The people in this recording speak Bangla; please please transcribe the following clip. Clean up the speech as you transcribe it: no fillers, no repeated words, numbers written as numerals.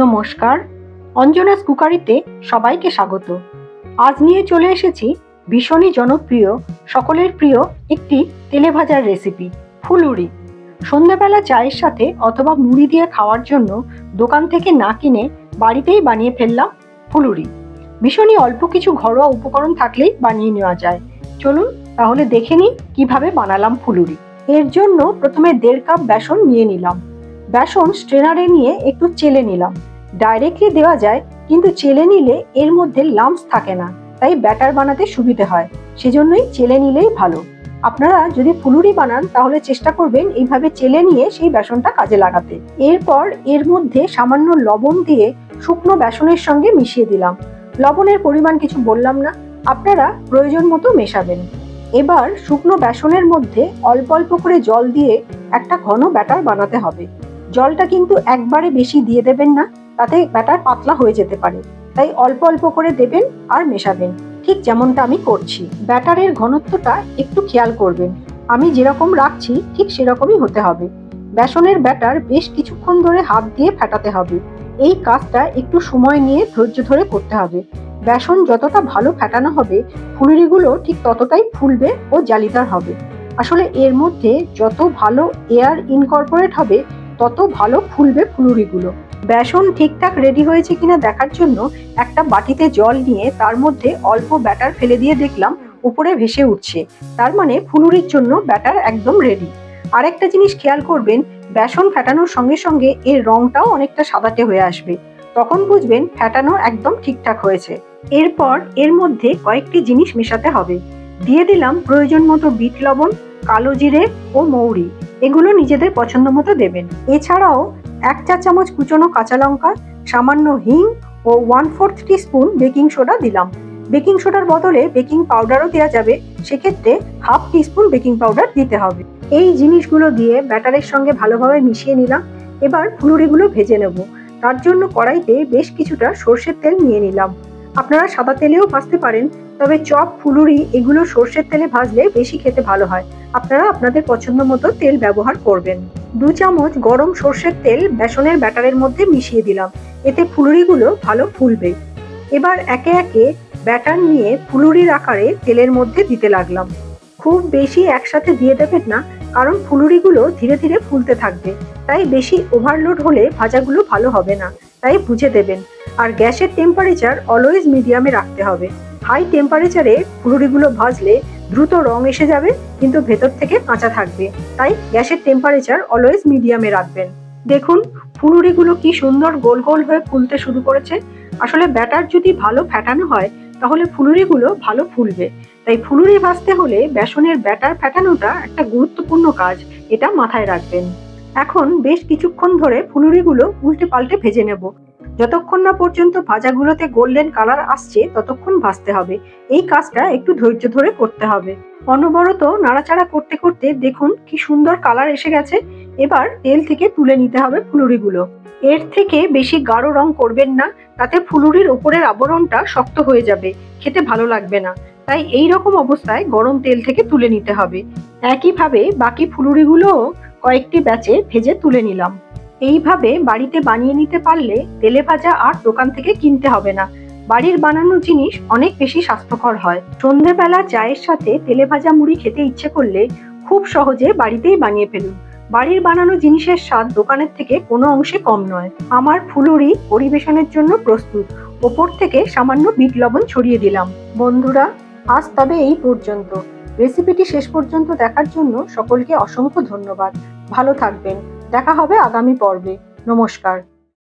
নমস্কার, অঞ্জনাস কুকারিতে সবাইকে স্বাগত। আজ নিয়ে চলে এসেছি ভীষণই জনপ্রিয়, সকলের প্রিয় একটি তেলে ভাজার রেসিপি, ফুলুরি। সন্ধ্যাবেলা চায়ের সাথে অথবা মুড়ি দিয়ে খাওয়ার জন্য দোকান থেকে না কিনে বাড়িতেই বানিয়ে ফেললাম ফুলুরি। ভীষণই অল্প কিছু ঘরোয়া উপকরণ থাকলেই বানিয়ে নেওয়া যায়। চলুন তাহলে দেখে নিই কিভাবে বানালাম ফুলুরি। এর জন্য প্রথমে 1.5 কাপ বেসন নিয়ে নিলাম। বেসন স্ট্রেনারে নিয়ে একটু চেলে নিলাম। ডাইরেক্টলি দেওয়া যায়, কিন্তু চেলে নিলে এর মধ্যে লাম্পস থাকে না, তাই ব্যাটার বানাতে সুবিধে হয়, সেজন্যই চেলে নিলেই ভালো। আপনারা যদি ফুলুরি বানান তাহলে চেষ্টা করবেন এইভাবে চেলে নিয়ে সেই বেসনটা কাজে লাগাতে। এরপর এর মধ্যে সামান্য লবণ দিয়ে শুকনো বেসনের সঙ্গে মিশিয়ে দিলাম। লবণের পরিমাণ কিছু বললাম না, আপনারা প্রয়োজন মতো মেশাবেন। এবার শুকনো বেসনের মধ্যে অল্প অল্প করে জল দিয়ে একটা ঘন ব্যাটার বানাতে হবে। জলটা কিন্তু একবারে বেশি দিয়ে দেবেন না, তাতে ব্যাটার পাতলা হয়ে যেতে পারে, তাই অল্প অল্প করে দেবেন আর মেশাবেন, ঠিক যেমনটা আমি করছি। ব্যাটারের ঘনত্বটা একটু খেয়াল করবেন, আমি যেরকম রাখছি ঠিক সেরকমই হতে হবে। বেসনের ব্যাটার বেশ কিছুক্ষণ ধরে হাত দিয়ে ফেটাতে হবে। এই কাজটা একটু সময় নিয়ে ধৈর্য ধরে করতে হবে। বেসন যতটা ভালো ফেটানো হবে, ফুলুরিগুলো ঠিক ততটাই ফুলবে ও জালিদার হবে। আসলে এর মধ্যে যত ভালো এয়ার ইনকর্পোরেট হবে, তত ভালো ফুলবে ফুলুরিগুলো। বেসন ঠিকঠাক রেডি হয়েছে কিনা দেখার জন্য একটা বাটিতে জল নিয়ে তার মধ্যে অল্প ব্যাটার ফেলে দিয়ে দেখলাম উপরে ভেসে উঠছে, তার মানে ফুলুরির জন্য ব্যাটার একদম রেডি। আরেকটা জিনিস খেয়াল করবেন, বেসন ফেটানোর সঙ্গে সঙ্গে এর রংটাও অনেকটা সাদাটে হয়ে আসবে, তখন বুঝবেন ফেটানো একদম ঠিকঠাক হয়েছে। এরপর এর মধ্যে কয়েকটি জিনিস মেশাতে হবে। দিয়ে দিলাম প্রয়োজন মতো বিট লবণ, কালো জিরে ও মৌরি, এগুলো নিজেদের পছন্দ মতো দেবেন। এছাড়াও 1 চা চামচ কুচনো কাঁচা লঙ্কা, সামান্য হিং ও 1/4 টিস্পুন বেকিং সোডা দিলাম। বেকিং সোডার বদলে বেকিং পাউডারও দেওয়া যাবে, সেক্ষেত্রে 1/2 টিস্পুন বেকিং পাউডার দিতে হবে। এই জিনিসগুলো দিয়ে ব্যাটারের সঙ্গে ভালোভাবে মিশিয়ে নিলাম। এবার ফুলুরিগুলো ভেজে নেব। তার জন্য কড়াইতে বেশ কিছুটা সর্ষের তেল নিয়ে নিলাম। আপনারা সাদা তেলেও ভাজতে পারেন, তবে চপ, ফুলুরি এগুলো সর্ষের তেলে ভাজলে বেশি খেতে ভালো হয়। আপনারা আপনাদের পছন্দ মতো তেল ব্যবহার করবেন। 2 চামচ গরম সর্ষের তেল বেসনের ব্যাটারের মধ্যে মিশিয়ে দিলাম, এতে ফুলুরিগুলো ভালো ফুলবে। এবার একে একে ব্যাটার নিয়ে ফুলুরির আকারে তেলের মধ্যে দিতে লাগলাম। খুব বেশি একসাথে দিয়ে দেবেন না, কারণ ফুলুরিগুলো ধীরে ধীরে ফুলতে থাকবে, তাই বেশি ওভারলোড হলে ভাজাগুলো ভালো হবে না, তাই বুঝে দেবেন। আর গ্যাসের টেম্পারেচার অলওয়েজ মিডিয়ামে রাখতে হবে। হাই টেম্পারেচারে ফুলুরিগুলো ভাজলে দ্রুত রং এসে যাবে, কিন্তু ভেতর থেকে কাঁচা থাকবে, তাই গ্যাসের টেম্পারেচার অলওয়েজ মিডিয়ামে রাখবেন। দেখুন ফুলুরিগুলো কি সুন্দর গোল গোল হয়ে ফুলতে শুরু করেছে। আসলে ব্যাটার যদি ভালো ফেটানো হয় তাহলে ফুলুরিগুলো ভালো ফুলবে, তাই ফুলুরি ভাজতে হলে বেসনের ব্যাটার ফেটানোটা একটা গুরুত্বপূর্ণ কাজ, এটা মাথায় রাখবেন। এখন বেশ কিছুক্ষণ ধরে ফুলুরিগুলো উল্টে পাল্টে ভেজে নেব। যতক্ষণ না পর্যন্ত ভাজাগুলোতে গোল্ডেন কালার আসছে ততক্ষণ ভাজতে হবে। এই কাজটা একটু ধৈর্য ধরে করতে হবে। অনবরত নাড়াচাড়া করতে করতে দেখুন কি সুন্দর কালার এসে গেছে। এবার তেল থেকে তুলে নিতে হবে ফুলুরিগুলো। এর থেকে বেশি গাঢ় রং করবেন না, তাতে ফুলুরির উপরের আবরণটা শক্ত হয়ে যাবে, খেতে ভালো লাগবে না। তাই এই রকম অবস্থায় গরম তেল থেকে তুলে নিতে হবে। একইভাবে বাকি ফুলুরিগুলোও কয়েকটি ব্যাচে ভেজে তুলে নিলাম। এইভাবে বাড়িতে বানিয়ে নিতে পারলে তেলে ভাজা আর দোকান থেকে কিনতে হবে না। বাড়ির বানানো জিনিস অনেক বেশি স্বাস্থ্যকর হয়। সন্ধ্যেবেলা চায়ের সাথে তেলে ভাজা মুড়ি খেতে ইচ্ছে করলে খুব সহজে বাড়িতেই বানিয়ে ফেলুন। বাড়ির বানানো জিনিসের স্বাদ দোকানের থেকে কোনো অংশে কম নয়। আমার ফুলুরি পরিবেশনের জন্য প্রস্তুত। ওপর থেকে সামান্য বিট লবণ ছড়িয়ে দিলাম। বন্ধুরা, আজ তবে এই পর্যন্ত। রেসিপিটি শেষ পর্যন্ত দেখার জন্য সকলকে অসংখ্য ধন্যবাদ। ভালো থাকবেন। দেখা হবে আগামী পর্বে। নমস্কার।